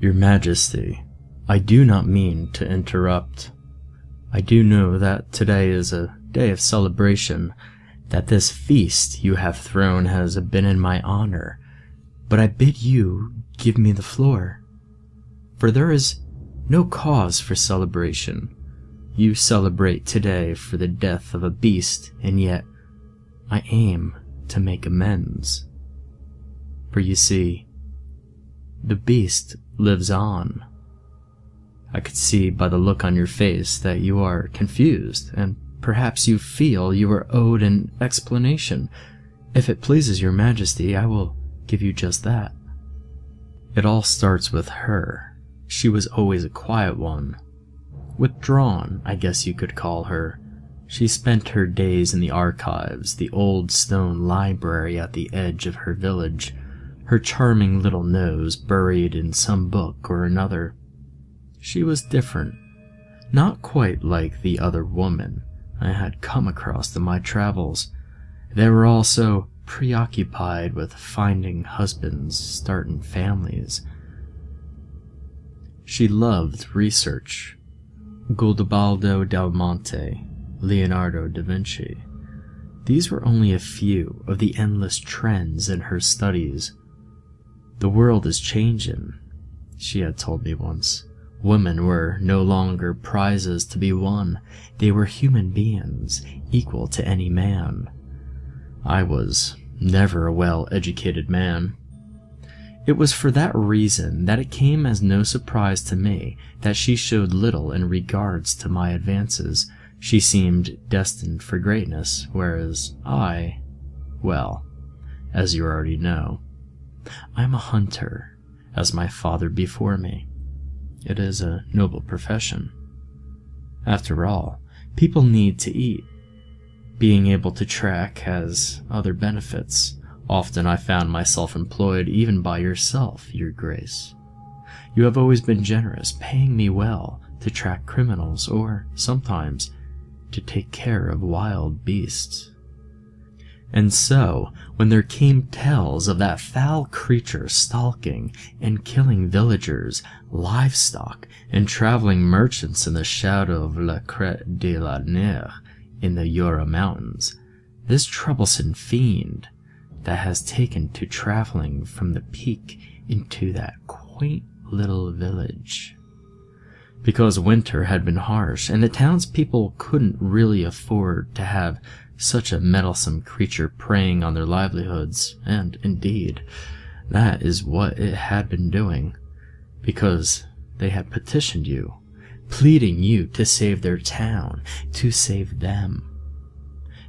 Your Majesty, I do not mean to interrupt. I do know that today is a day of celebration, that this feast you have thrown has been in my honor, but I bid you give me the floor. For there is no cause for celebration. You celebrate today for the death of a beast, and yet I aim to make amends. For you see, the beast lives on. I could see by the look on your face that you are confused, and perhaps you feel you are owed an explanation. If it pleases your Majesty, I will give you just that. It all starts with her. She was always a quiet one. Withdrawn, I guess you could call her. She spent her days in the archives, the old stone library at the edge of her village, her charming little nose buried in some book or another. She was different, not quite like the other woman I had come across in my travels. They were all so preoccupied with finding husbands, starting families. She loved research. Guidobaldo del Monte, Leonardo da Vinci. These were only a few of the endless trends in her studies. The world is changing, she had told me once. Women were no longer prizes to be won. They were human beings, equal to any man. I was never a well-educated man. It was for that reason that it came as no surprise to me that she showed little in regards to my advances. She seemed destined for greatness, whereas I, well, as you already know, I'm a hunter, as my father before me. It is a noble profession. After all, people need to eat. Being able to track has other benefits. Often I found myself employed even by yourself, Your Grace. You have always been generous, paying me well to track criminals or, sometimes, to take care of wild beasts. And so, when there came tales of that foul creature stalking and killing villagers, livestock, and traveling merchants in the shadow of La Crête de la Nere in the Jura Mountains, this troublesome fiend that has taken to traveling from the peak into that quaint little village. Because winter had been harsh, and the townspeople couldn't really afford to have such a meddlesome creature preying on their livelihoods, and indeed, that is what it had been doing, because they had petitioned you, pleading you to save their town, to save them.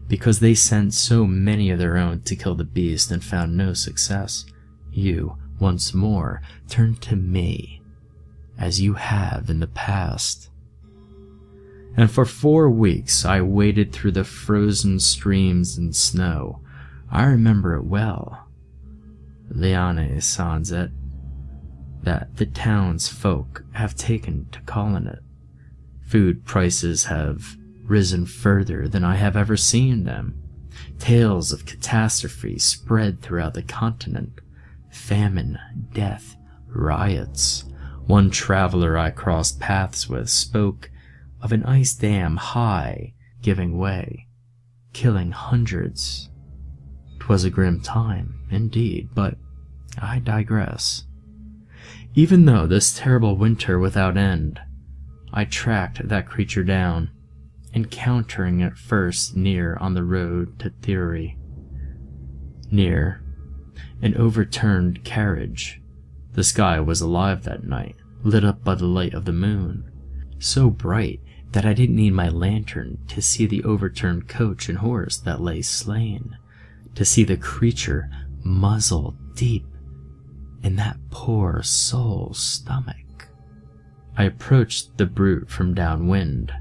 Because they sent so many of their own to kill the beast and found no success, you, once more, turned to me, as you have in the past. And for 4 weeks I waded through the frozen streams and snow. I remember it well. Liane Sanzet, that the townsfolk have taken to calling it. Food prices have risen further than I have ever seen them. Tales of catastrophe spread throughout the continent. Famine, death, riots. One traveler I crossed paths with spoke of an ice dam high giving way, killing hundreds. 'Twas a grim time, indeed, but I digress. Even though this terrible winter without end, I tracked that creature down, encountering it first near on the road to Theory. Near an overturned carriage. The sky was alive that night, lit up by the light of the moon, so bright that I didn't need my lantern to see the overturned coach and horse that lay slain, to see the creature muzzle deep in that poor soul's stomach. I approached the brute from downwind.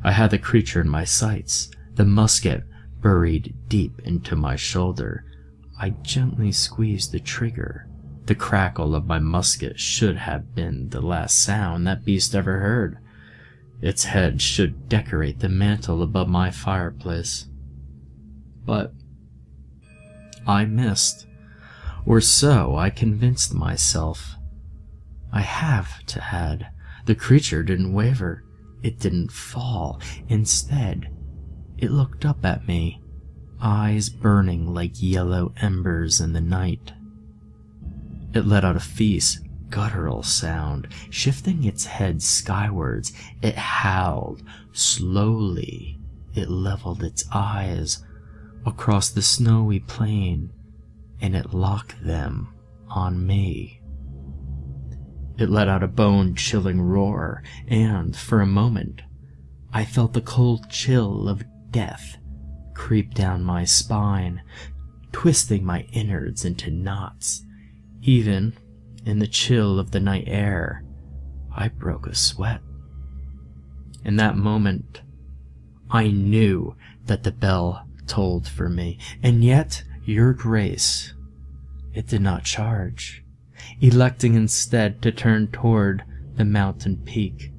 I had the creature in my sights, the musket buried deep into my shoulder. I gently squeezed the trigger. The crackle of my musket should have been the last sound that beast ever heard. Its head should decorate the mantel above my fireplace. But I missed, or so I convinced myself. I have to add, the creature didn't waver. It didn't fall. Instead, it looked up at me, eyes burning like yellow embers in the night. It let out a fierce, guttural sound. Shifting its head skywards, it howled. Slowly, it leveled its eyes across the snowy plain, and it locked them on me. It let out a bone-chilling roar, and for a moment, I felt the cold chill of death creep down my spine, twisting my innards into knots. Even in the chill of the night air, I broke a sweat. In that moment, I knew that the bell tolled for me, and yet, your grace, it did not charge. Electing instead to turn toward the mountain peak,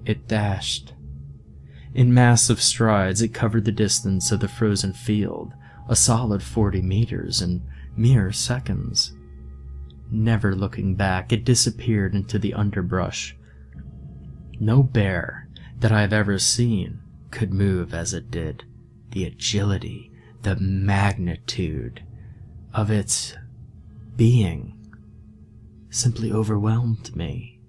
it dashed. In massive strides, it covered the distance of the frozen field, a solid 40 meters in mere seconds. Never looking back, it disappeared into the underbrush. No bear that I've ever seen could move as it did. The agility, the magnitude of its being simply overwhelmed me.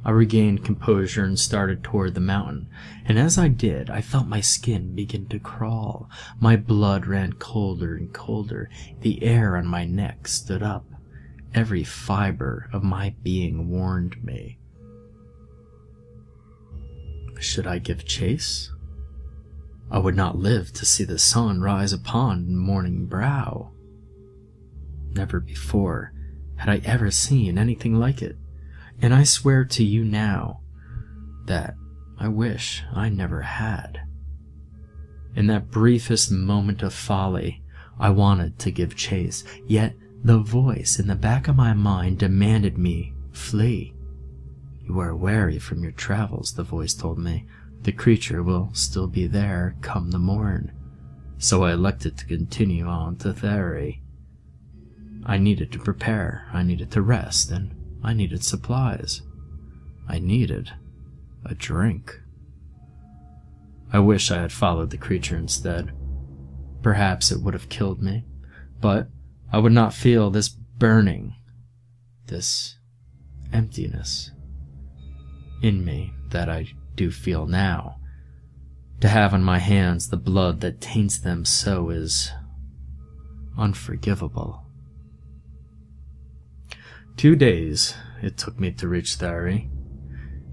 I regained composure and started toward the mountain, and as I did, I felt my skin begin to crawl. My blood ran colder and colder. The air on my neck stood up. Every fiber of my being warned me. Should I give chase? I would not live to see the sun rise upon the morning brow. Never before had I ever seen anything like it, and I swear to you now that I wish I never had. In that briefest moment of folly, I wanted to give chase, yet the voice in the back of my mind demanded me flee. You are weary from your travels, the voice told me. The creature will still be there come the morn. So I elected to continue on to Theri. I needed to prepare, I needed to rest, and I needed supplies. I needed a drink. I wish I had followed the creature instead. Perhaps it would have killed me, but I would not feel this burning, this emptiness in me that I do feel now. To have on my hands the blood that taints them so is unforgivable. 2 days it took me to reach Theri,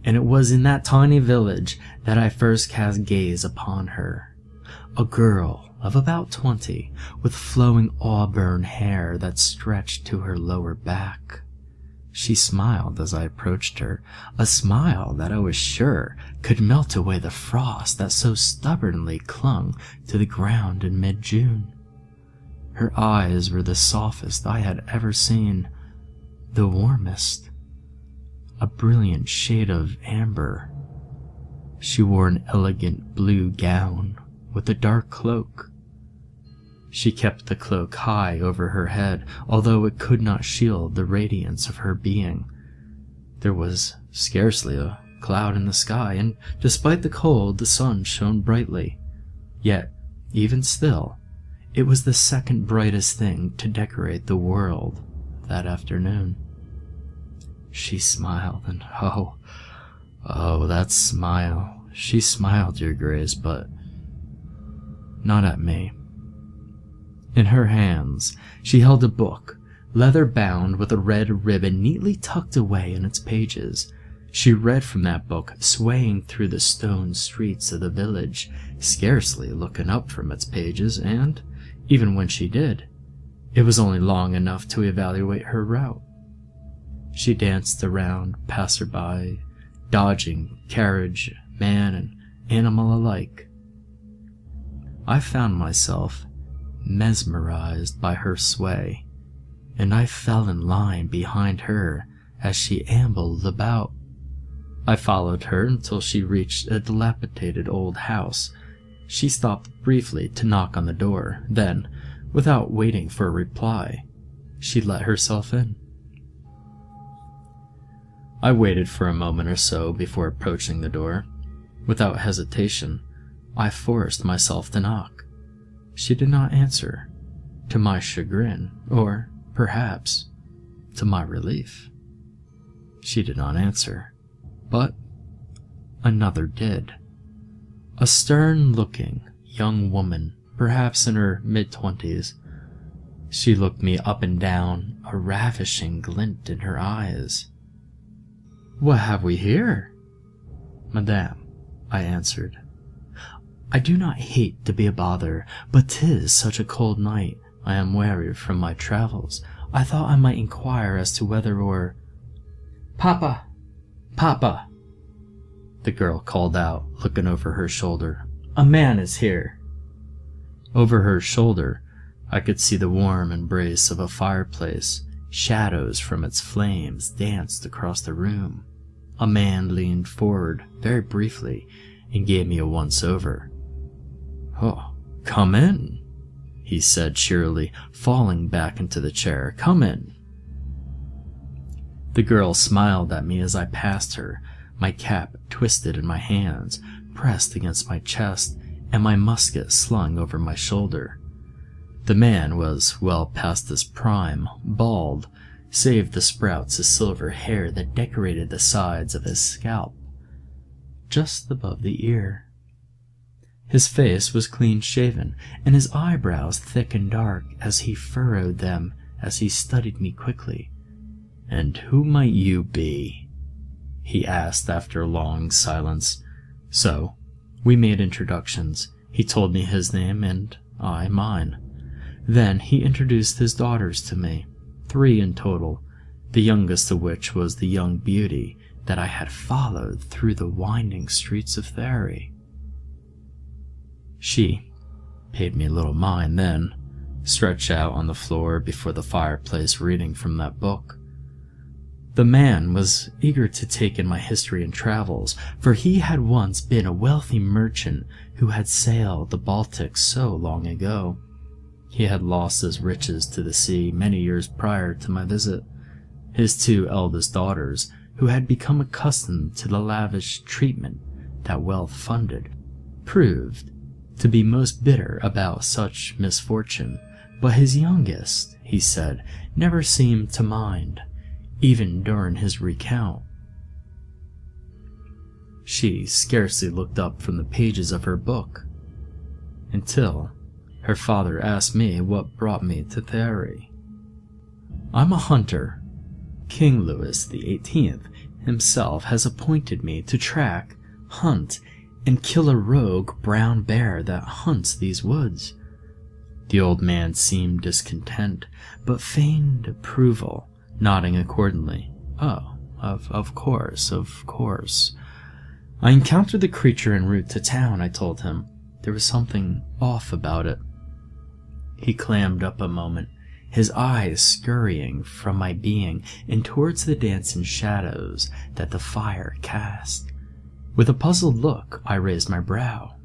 and it was in that tiny village that I first cast gaze upon her. A girl of about 20, with flowing auburn hair that stretched to her lower back. She smiled as I approached her, a smile that I was sure could melt away the frost that so stubbornly clung to the ground in mid-June. Her eyes were the softest I had ever seen, the warmest, a brilliant shade of amber. She wore an elegant blue gown with a dark cloak. She kept the cloak high over her head, although it could not shield the radiance of her being. There was scarcely a cloud in the sky, and despite the cold, the sun shone brightly. Yet, even still, it was the second brightest thing to decorate the world that afternoon. She smiled, and oh, that smile. She smiled, Your Grace, but not at me. In her hands, she held a book, leather-bound with a red ribbon neatly tucked away in its pages. She read from that book, swaying through the stone streets of the village, scarcely looking up from its pages, and, even when she did, it was only long enough to evaluate her route. She danced around passerby, dodging carriage, man, and animal alike. I found myself mesmerized by her sway, and I fell in line behind her as she ambled about. I followed her until she reached a dilapidated old house. She stopped briefly to knock on the door, then, without waiting for a reply, she let herself in. I waited for a moment or so before approaching the door. Without hesitation, I forced myself to knock. She did not answer, to my chagrin, or perhaps to my relief. She did not answer, but another did. A stern-looking young woman, perhaps in her mid-20s. She looked me up and down, a ravishing glint in her eyes. "What have we here?" "Madame," I answered. "I do not hate to be a bother, but 'tis such a cold night. I am weary from my travels. I thought I might inquire as to whether or—" "Papa! Papa!" the girl called out, looking over her shoulder. "A man is here." Over her shoulder, I could see the warm embrace of a fireplace. Shadows from its flames danced across the room. A man leaned forward very briefly and gave me a once-over. "Oh, come in," he said cheerily, falling back into the chair. "Come in." The girl smiled at me as I passed her, my cap twisted in my hands, pressed against my chest, and my musket slung over my shoulder. The man was well past his prime, bald, save the sprouts of silver hair that decorated the sides of his scalp, just above the ear. His face was clean-shaven, and his eyebrows thick and dark as he furrowed them as he studied me quickly. "And who might you be?" he asked after a long silence. So, we made introductions. He told me his name, and I mine. Then he introduced his daughters to me, 3 in total, the youngest of which was the young beauty that I had followed through the winding streets of Theory. She paid me little mind then, stretched out on the floor before the fireplace reading from that book. The man was eager to take in my history and travels, for he had once been a wealthy merchant who had sailed the Baltic so long ago. He had lost his riches to the sea many years prior to my visit. His 2 eldest daughters, who had become accustomed to the lavish treatment that wealth funded, proved to be most bitter about such misfortune, but his youngest, he said, never seemed to mind, even during his recount. She scarcely looked up from the pages of her book, until her father asked me what brought me to Theory. "I'm a hunter. King Louis XVIII himself has appointed me to track, hunt, and kill a rogue brown bear that hunts these woods." The old man seemed discontent, but feigned approval, nodding accordingly. "Oh, of course, of course. I encountered the creature en route to town," I told him. "There was something off about it." He clammed up a moment, his eyes scurrying from my being and towards the dancing shadows that the fire cast. With a puzzled look, I raised my brow.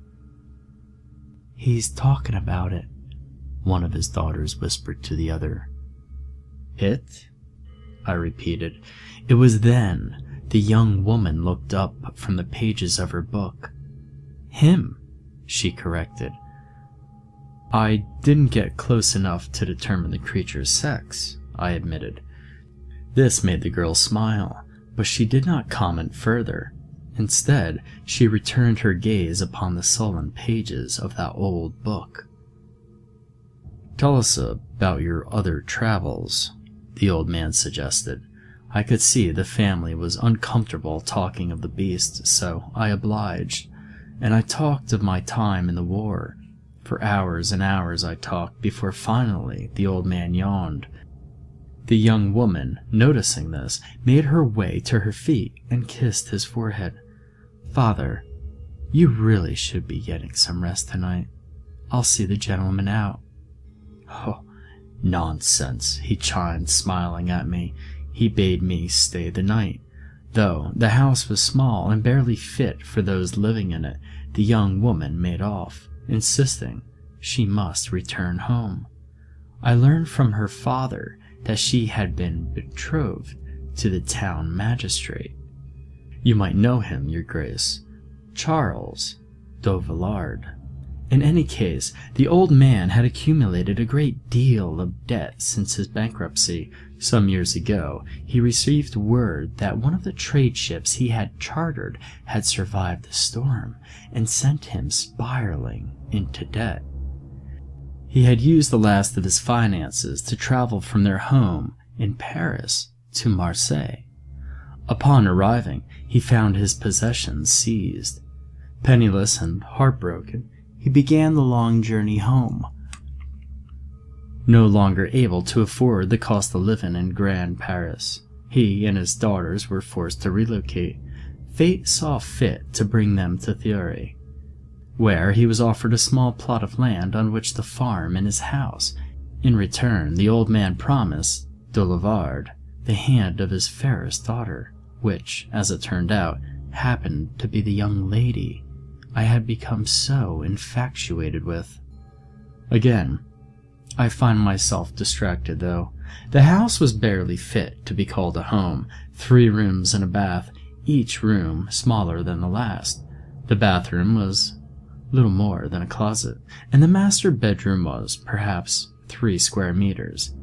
"He's talking about it," one of his daughters whispered to the other. "It?" I repeated. It was then the young woman looked up from the pages of her book. "Him," she corrected. "I didn't get close enough to determine the creature's sex," I admitted. This made the girl smile, but she did not comment further. Instead, she returned her gaze upon the sullen pages of that old book. "Tell us about your other travels," the old man suggested. I could see the family was uncomfortable talking of the beast, so I obliged, and I talked of my time in the war. For hours and hours I talked before finally the old man yawned. The young woman, noticing this, made her way to her feet and kissed his forehead. "Father, you really should be getting some rest tonight. I'll see the gentleman out." "Oh, nonsense," he chimed, smiling at me. He bade me stay the night. Though the house was small and barely fit for those living in it, the young woman made off, insisting she must return home. I learned from her father that she had been betrothed to the town magistrate. You might know him, your grace, Charles de Villard. In any case, the old man had accumulated a great deal of debt since his bankruptcy. Some years ago, he received word that one of the trade ships he had chartered had survived the storm and sent him spiraling into debt. He had used the last of his finances to travel from their home in Paris to Marseille. Upon arriving, he found his possessions seized. Penniless and heartbroken, he began the long journey home. No longer able to afford the cost of living in Grand Paris, he and his daughters were forced to relocate. Fate saw fit to bring them to Thierry, where he was offered a small plot of land on which to farm in his house. In return, the old man promised de Lavard the hand of his fairest daughter, which, as it turned out, happened to be the young lady I had become so infatuated with. Again, I find myself distracted, though. The house was barely fit to be called a home. 3 rooms and a bath, each room smaller than the last. The bathroom was little more than a closet, and the master bedroom was, perhaps, 3 square meters.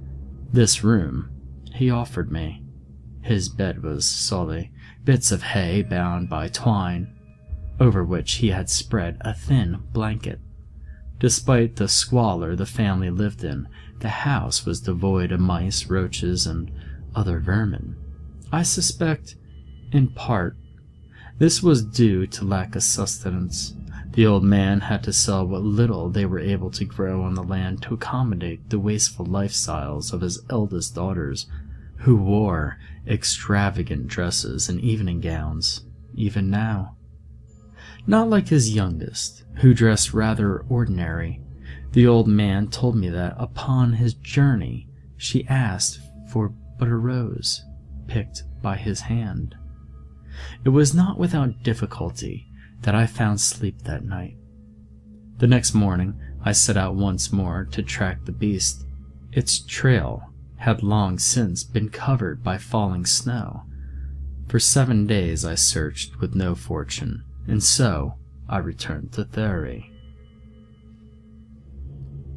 This room he offered me. His bed was solid, bits of hay bound by twine, over which he had spread a thin blanket. Despite the squalor the family lived in, the house was devoid of mice, roaches, and other vermin. I suspect, in part, this was due to lack of sustenance. The old man had to sell what little they were able to grow on the land to accommodate the wasteful lifestyles of his eldest daughters, who wore extravagant dresses and evening gowns, even now. Not like his youngest, who dressed rather ordinary. The old man told me that upon his journey she asked for but a rose, picked by his hand. It was not without difficulty that I found sleep that night. The next morning I set out once more to track the beast. Its trail had long since been covered by falling snow. For 7 days I searched with no fortune, and so I returned to Thierry.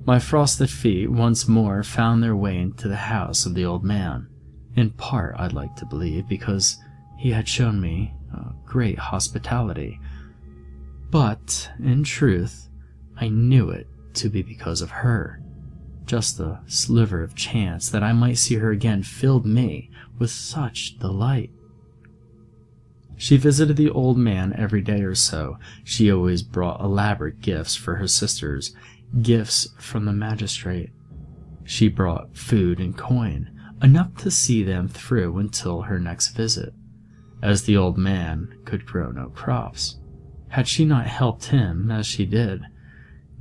My frosted feet once more found their way into the house of the old man, in part, I'd like to believe, because he had shown me great hospitality. But, in truth, I knew it to be because of her. Just a sliver of chance that I might see her again filled me with such delight. She visited the old man every day or so. She always brought elaborate gifts for her sisters, gifts from the magistrate. She brought food and coin, enough to see them through until her next visit, as the old man could grow no crops. Had she not helped him as she did,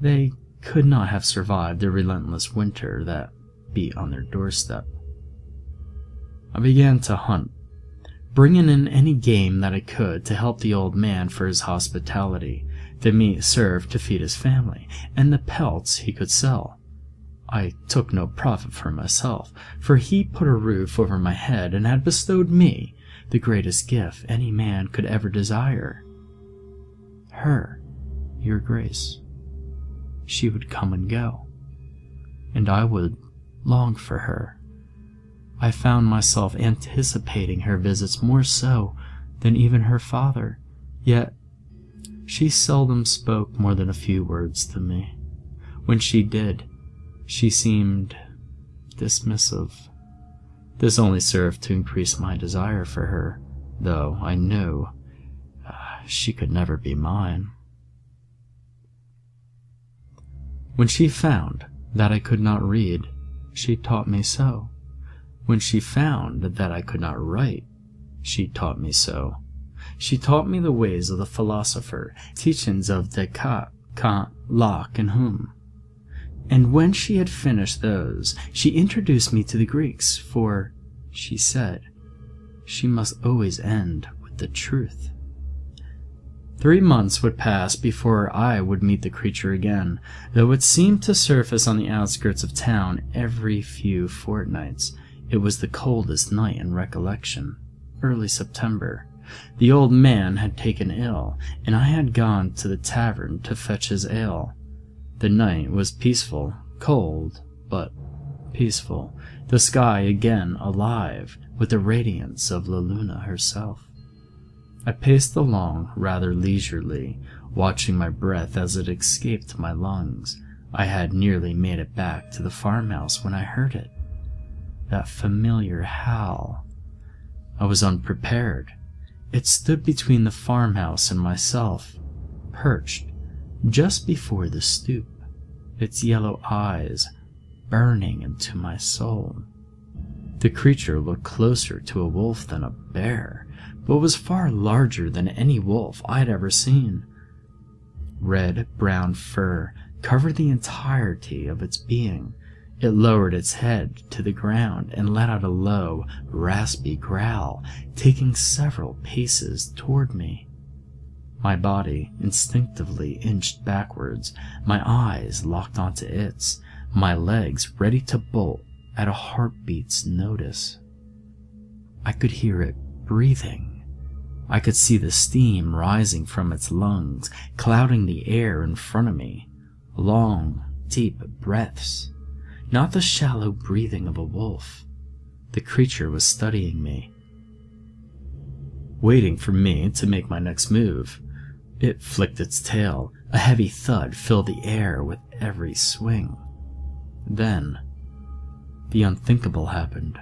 they could not have survived the relentless winter that beat on their doorstep. I began to hunt, bringing in any game that I could to help the old man for his hospitality. The meat served to feed his family, and the pelts he could sell. I took no profit for myself, for he put a roof over my head and had bestowed me the greatest gift any man could ever desire. Her, your grace. She would come and go, and I would long for her. I found myself anticipating her visits more so than even her father, yet she seldom spoke more than a few words to me. When she did, she seemed dismissive. This only served to increase my desire for her, though I knew she could never be mine. When she found that I could not read, she taught me so. When she found that I could not write, she taught me so. She taught me the ways of the philosopher, teachings of Descartes, Kant, Locke, and Hume. And when she had finished those, she introduced me to the Greeks, for, she said, she must always end with the truth. 3 months would pass before I would meet the creature again, though it seemed to surface on the outskirts of town every few fortnights. It was the coldest night in recollection, early September. The old man had taken ill, and I had gone to the tavern to fetch his ale. The night was peaceful, cold, but peaceful. The sky again alive with the radiance of La Luna herself. I paced along rather leisurely, watching my breath as it escaped my lungs. I had nearly made it back to the farmhouse when I heard it. That familiar howl. I was unprepared. It stood between the farmhouse and myself, perched just before the stoop, its yellow eyes burning into my soul. The creature looked closer to a wolf than a bear, but was far larger than any wolf I'd ever seen. Red-brown fur covered the entirety of its being. It lowered its head to the ground and let out a low, raspy growl, taking several paces toward me. My body instinctively inched backwards, my eyes locked onto its, my legs ready to bolt at a heartbeat's notice. I could hear it breathing. I could see the steam rising from its lungs, clouding the air in front of me. Long, deep breaths. Not the shallow breathing of a wolf. The creature was studying me, waiting for me to make my next move. It flicked its tail. A heavy thud filled the air with every swing. Then, the unthinkable happened.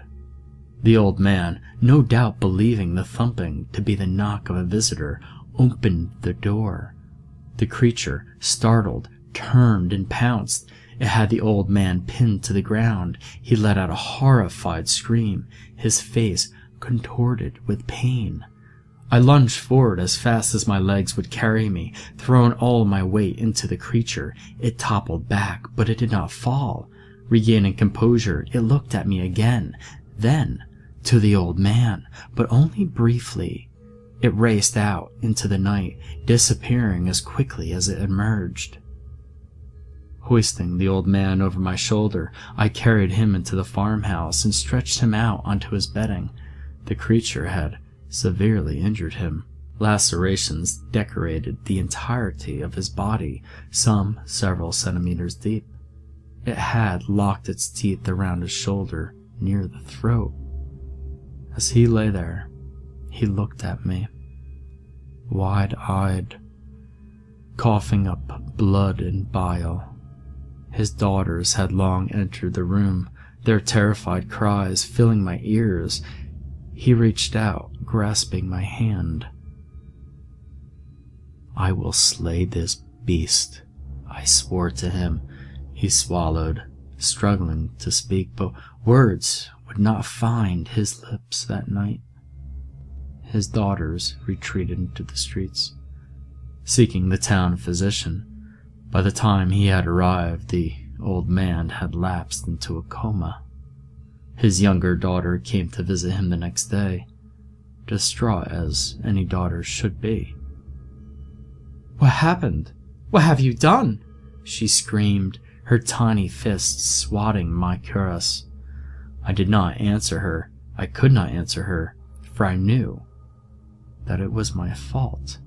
The old man, no doubt believing the thumping to be the knock of a visitor, opened the door. The creature, startled, turned and pounced. It had the old man pinned to the ground. He let out a horrified scream, his face contorted with pain. I lunged forward as fast as my legs would carry me, throwing all my weight into the creature. It toppled back, but it did not fall. Regaining composure, it looked at me again, then to the old man, but only briefly. It raced out into the night, disappearing as quickly as it emerged. Hoisting the old man over my shoulder, I carried him into the farmhouse and stretched him out onto his bedding. The creature had severely injured him. Lacerations decorated the entirety of his body, some several centimeters deep. It had locked its teeth around his shoulder near the throat. As he lay there, he looked at me, wide-eyed, coughing up blood and bile. His daughters had long entered the room, their terrified cries filling my ears. He reached out, grasping my hand. "I will slay this beast," I swore to him. He swallowed, struggling to speak, but words would not find his lips that night. His daughters retreated into the streets, seeking the town physician. By the time he had arrived, the old man had lapsed into a coma. His younger daughter came to visit him the next day, distraught as any daughter should be. "What happened? What have you done?" she screamed, her tiny fists swatting my cuirass. I did not answer her. I could not answer her, for I knew that it was my fault.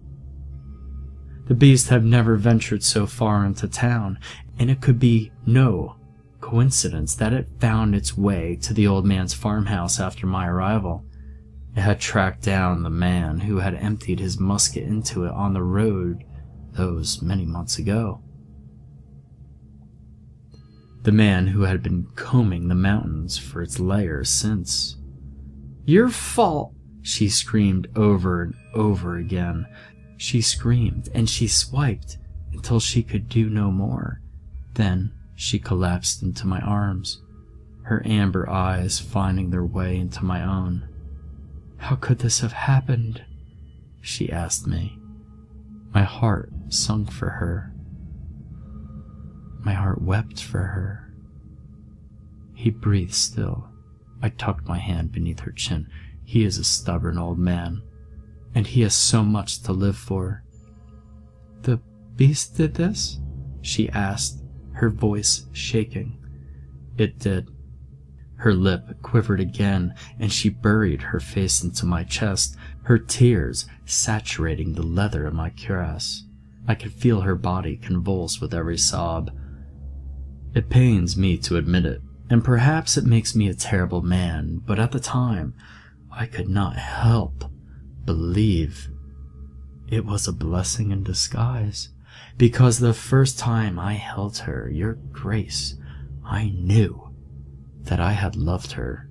The beast had never ventured so far into town, and it could be no coincidence that it found its way to the old man's farmhouse after my arrival. It had tracked down the man who had emptied his musket into it on the road those many months ago. The man who had been combing the mountains for its lair since. "Your fault!" she screamed over and over again. She screamed and she swiped until she could do no more. Then she collapsed into my arms, her amber eyes finding their way into my own. "How could this have happened?" she asked me. My heart sunk for her. My heart wept for her. He breathed still. I tucked my hand beneath her chin. He is a stubborn old man, and he has so much to live for. "The beast did this?" she asked, her voice shaking. "It did." Her lip quivered again, and she buried her face into my chest, her tears saturating the leather of my cuirass. I could feel her body convulse with every sob. It pains me to admit it, and perhaps it makes me a terrible man, but at the time, I could not help believe it was a blessing in disguise, because the first time I held her, your grace, I knew that I had loved her,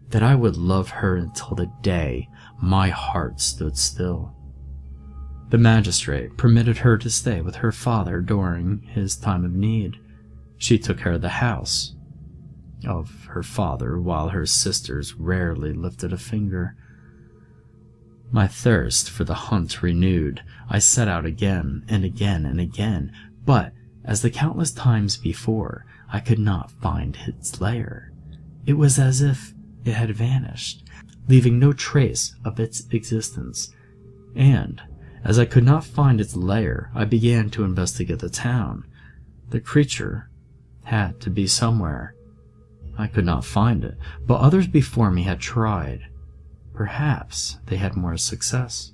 that I would love her until the day my heart stood still. The magistrate permitted her to stay with her father during his time of need. She took care of the house, of her father, while her sisters rarely lifted a finger. My thirst for the hunt renewed. I set out again and again and again, but, as the countless times before, I could not find its lair. It was as if it had vanished, leaving no trace of its existence. And, as I could not find its lair, I began to investigate the town. The creature had to be somewhere. I could not find it, but others before me had tried. Perhaps they had more success.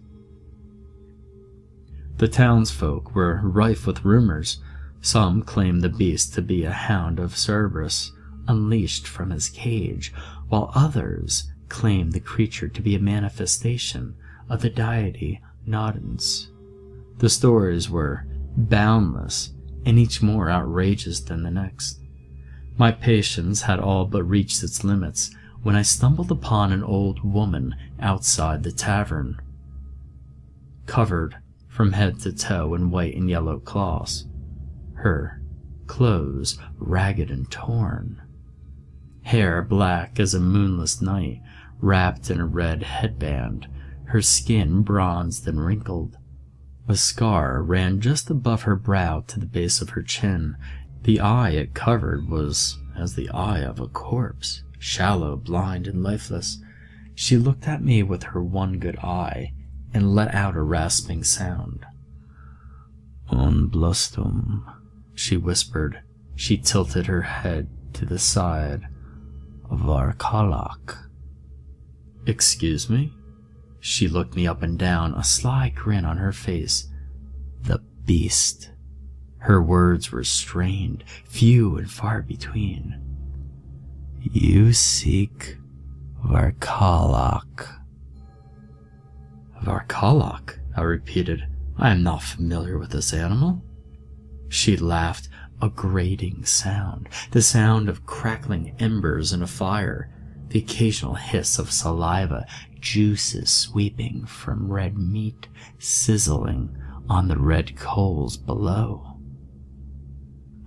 The townsfolk were rife with rumors. Some claimed the beast to be a hound of Cerberus, unleashed from his cage, while others claimed the creature to be a manifestation of the deity Nodens. The stories were boundless, and each more outrageous than the next. My patience had all but reached its limits when I stumbled upon an old woman outside the tavern, covered from head to toe in white and yellow cloths, her clothes ragged and torn, hair black as a moonless night, wrapped in a red headband, her skin bronzed and wrinkled. A scar ran just above her brow to the base of her chin. The eye it covered was as the eye of a corpse, shallow, blind, and lifeless. She looked at me with her one good eye and let out a rasping sound. "Un blustum," she whispered. She tilted her head to the side. "Varkalak." "Excuse me?" She looked me up and down, a sly grin on her face. "The beast." Her words were strained, few and far between. "You seek Varkalak." "Varkalak?" I repeated. "I am not familiar with this animal." She laughed, a grating sound, the sound of crackling embers in a fire, the occasional hiss of saliva, juices sweeping from red meat, sizzling on the red coals below.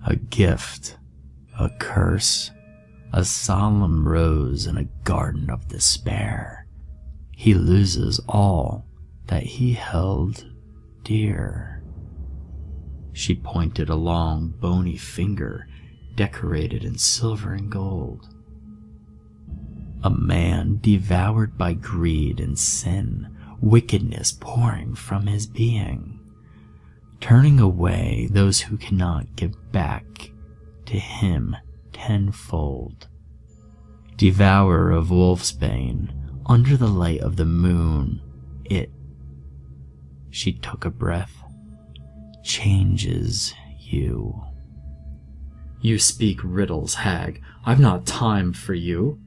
"A gift, a curse, a solemn rose in a garden of despair. He loses all that he held dear." She pointed a long, bony finger, decorated in silver and gold. "A man devoured by greed and sin, wickedness pouring from his being, turning away those who cannot give back to him tenfold. Devourer of Wolfsbane, under the light of the moon, it," she took a breath, "changes you." "You speak riddles, hag. I've not time for you."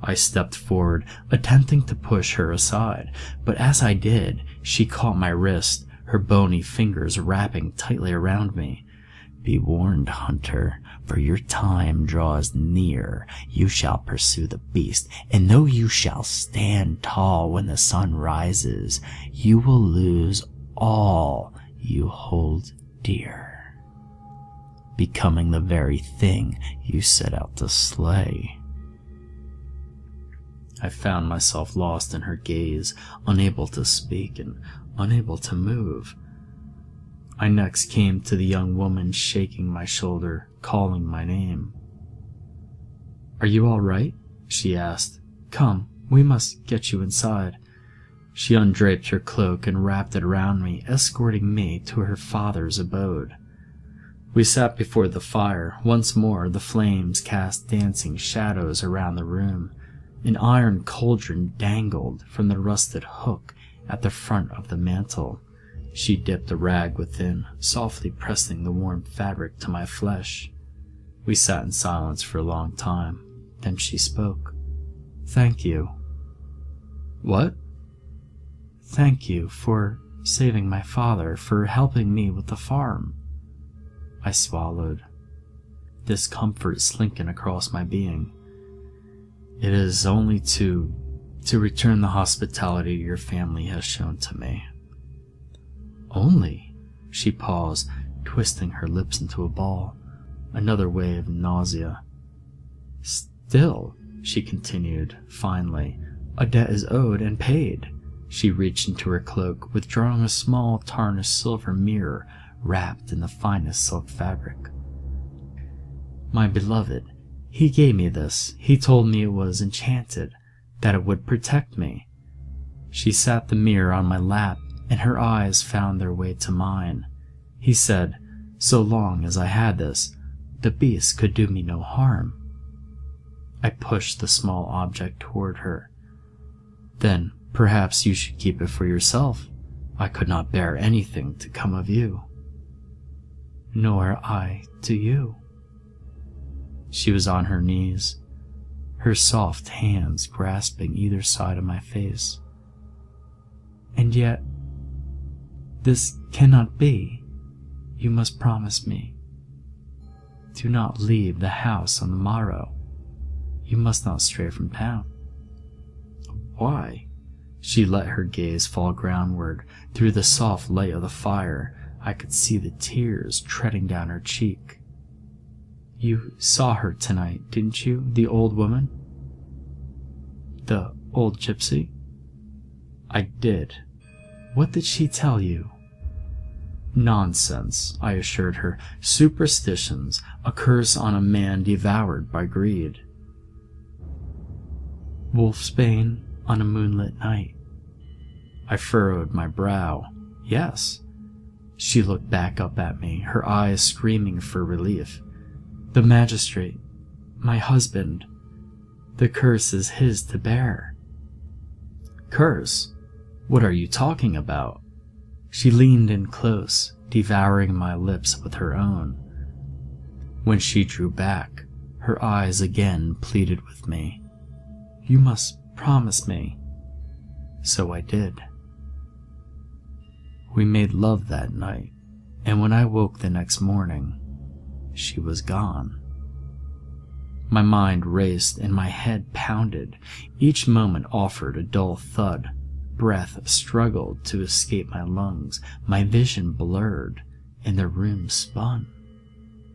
I stepped forward, attempting to push her aside, but as I did, she caught my wrist, her bony fingers wrapping tightly around me. "Be warned, hunter, for your time draws near. You shall pursue the beast, and though you shall stand tall when the sun rises, you will lose all you hold dear, becoming the very thing you set out to slay." I found myself lost in her gaze, unable to speak and unable to move. I next came to the young woman shaking my shoulder, calling my name. "Are you all right?" she asked. "Come, we must get you inside." She undraped her cloak and wrapped it around me, escorting me to her father's abode. We sat before the fire. Once more, the flames cast dancing shadows around the room. An iron cauldron dangled from the rusted hook at the front of the mantel. She dipped a rag within, softly pressing the warm fabric to my flesh. We sat in silence for a long time. Then she spoke. "Thank you." "What?" "Thank you for saving my father, for helping me with the farm." I swallowed, discomfort slinking across my being. "It is only to return the hospitality your family has shown to me." "Only?" She paused, twisting her lips into a ball. Another wave of nausea. "Still," she continued, finally, "a debt is owed and paid." She reached into her cloak, withdrawing a small tarnished silver mirror wrapped in the finest silk fabric. "My beloved, he gave me this. He told me it was enchanted, that it would protect me." She sat the mirror on my lap, and her eyes found their way to mine. "He said, so long as I had this, the beast could do me no harm." I pushed the small object toward her. "Then perhaps you should keep it for yourself. I could not bear anything to come of you." "Nor I to you." She was on her knees, her soft hands grasping either side of my face. "And yet, this cannot be. You must promise me. Do not leave the house on the morrow. You must not stray from town." "Why?" She let her gaze fall groundward. Through the soft light of the fire, I could see the tears treading down her cheek. "You saw her tonight, didn't you, the old woman? The old gypsy?" "I did. What did she tell you?" "Nonsense," I assured her. "Superstitions, a curse on a man devoured by greed." "Wolfsbane on a moonlit night." I furrowed my brow. "Yes." She looked back up at me, her eyes screaming for relief. "The magistrate, my husband, the curse is his to bear." "Curse? What are you talking about?" She leaned in close, devouring my lips with her own. When she drew back, her eyes again pleaded with me. "You must promise me." So I did. We made love that night, and when I woke the next morning, she was gone. My mind raced and my head pounded. Each moment offered a dull thud. Breath struggled to escape my lungs. My vision blurred, and the room spun.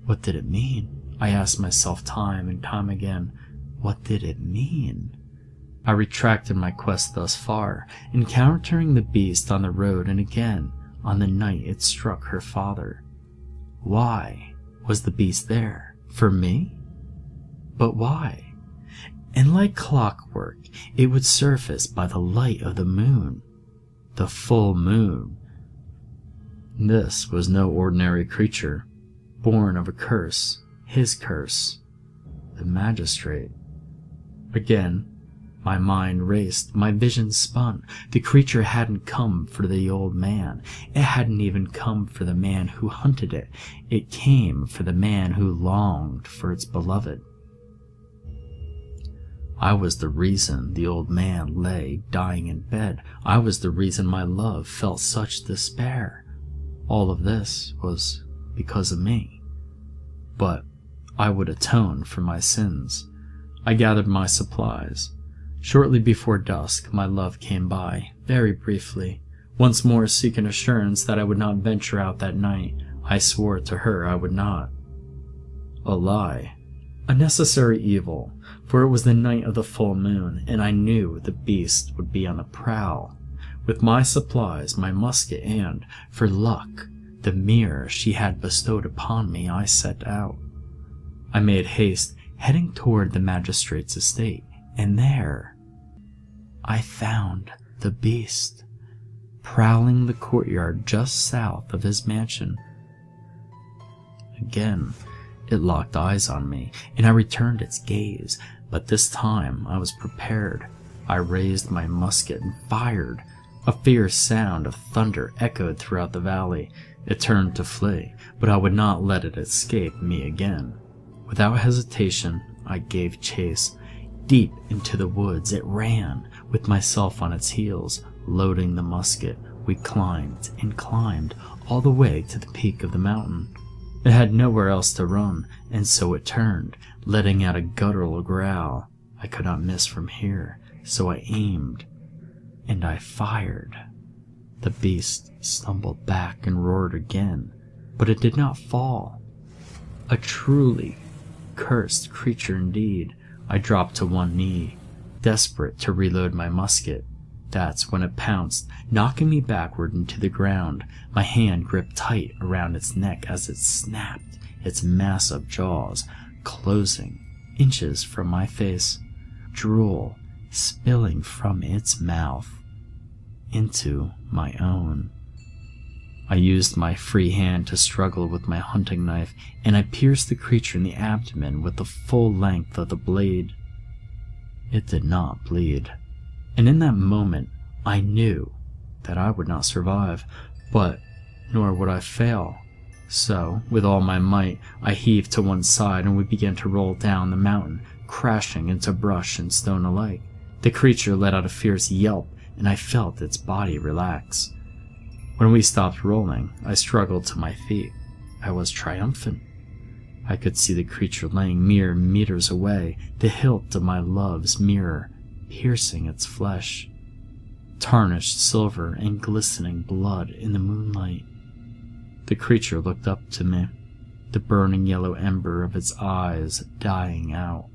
What did it mean? I asked myself time and time again. What did it mean? I retracted my quest thus far, encountering the beast on the road and again on the night it struck her father. Why was the beast there? For me? But why? And like clockwork, it would surface by the light of the moon. The full moon. This was no ordinary creature, born of a curse, his curse, the magistrate. Again, my mind raced, my vision spun. The creature hadn't come for the old man. It hadn't even come for the man who hunted it. It came for the man who longed for its beloved. I was the reason the old man lay dying in bed. I was the reason my love felt such despair. All of this was because of me. But I would atone for my sins. I gathered my supplies. Shortly before dusk, my love came by, very briefly. Once more seeking assurance that I would not venture out that night, I swore to her I would not. A lie. A necessary evil, for it was the night of the full moon, and I knew the beast would be on the prowl. With my supplies, my musket, and, for luck, the mirror she had bestowed upon me, I set out. I made haste, heading toward the magistrate's estate, and there I found the beast, prowling the courtyard just south of his mansion. Again, it locked eyes on me, and I returned its gaze, but this time I was prepared. I raised my musket and fired. A fierce sound of thunder echoed throughout the valley. It turned to flee, but I would not let it escape me again. Without hesitation, I gave chase. Deep into the woods it ran, with myself on its heels. Loading the musket, we climbed and climbed all the way to the peak of the mountain. It had nowhere else to run, and so it turned, letting out a guttural growl. I could not miss from here, so I aimed, and I fired. The beast stumbled back and roared again, but it did not fall. A truly cursed creature indeed. I dropped to one knee, desperate to reload my musket. That's when it pounced, knocking me backward into the ground. My hand gripped tight around its neck as it snapped, its massive jaws closing inches from my face, drool spilling from its mouth into my own. I used my free hand to struggle with my hunting knife, and I pierced the creature in the abdomen with the full length of the blade. It did not bleed, and in that moment I knew that I would not survive, but nor would I fail. So, with all my might, I heaved to one side and we began to roll down the mountain, crashing into brush and stone alike. The creature let out a fierce yelp, and I felt its body relax. When we stopped rolling, I struggled to my feet. I was triumphant. I could see the creature laying mere meters away, the hilt of my love's mirror piercing its flesh. Tarnished silver and glistening blood in the moonlight. The creature looked up to me, the burning yellow ember of its eyes dying out.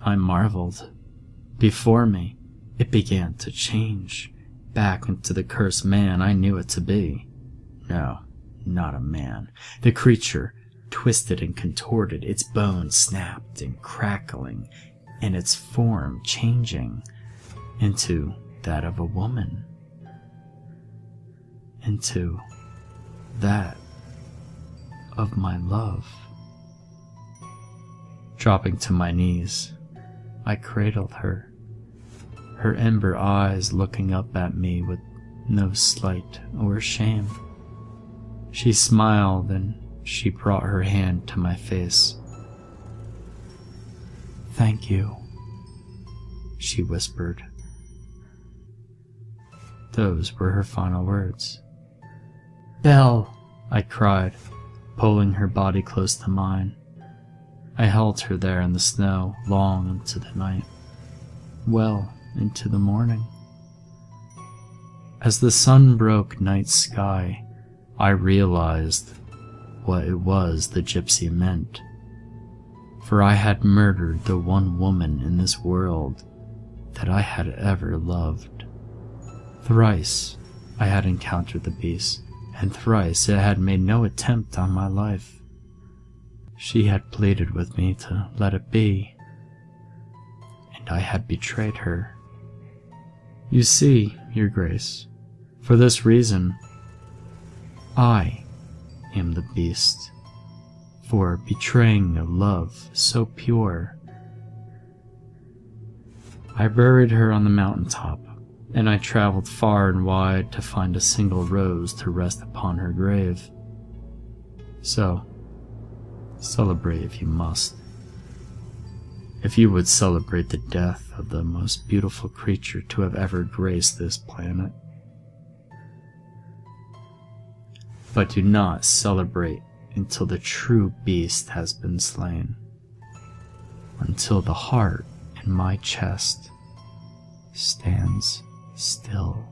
I marveled. Before me, it began to change, back into the cursed man I knew it to be. No, not a man. The creature twisted and contorted, its bones snapped and crackling, and its form changing into that of a woman, into that of my love. Dropping to my knees, I cradled her, her ember eyes looking up at me with no slight or shame. She smiled and she brought her hand to my face. "Thank you," she whispered. Those were her final words. "Belle!" I cried, pulling her body close to mine. I held her there in the snow long into the night, well into the morning. As the sun broke night sky, I realized what it was the gypsy meant. For I had murdered the one woman in this world that I had ever loved. Thrice I had encountered the beast, and thrice it had made no attempt on my life. She had pleaded with me to let it be, and I had betrayed her. You see, Your Grace, for this reason, I am the beast, for betraying a love so pure. I buried her on the mountaintop, and I traveled far and wide to find a single rose to rest upon her grave. So, celebrate if you must. If you would celebrate the death of the most beautiful creature to have ever graced this planet. But do not celebrate until the true beast has been slain. Until the heart in my chest stands still.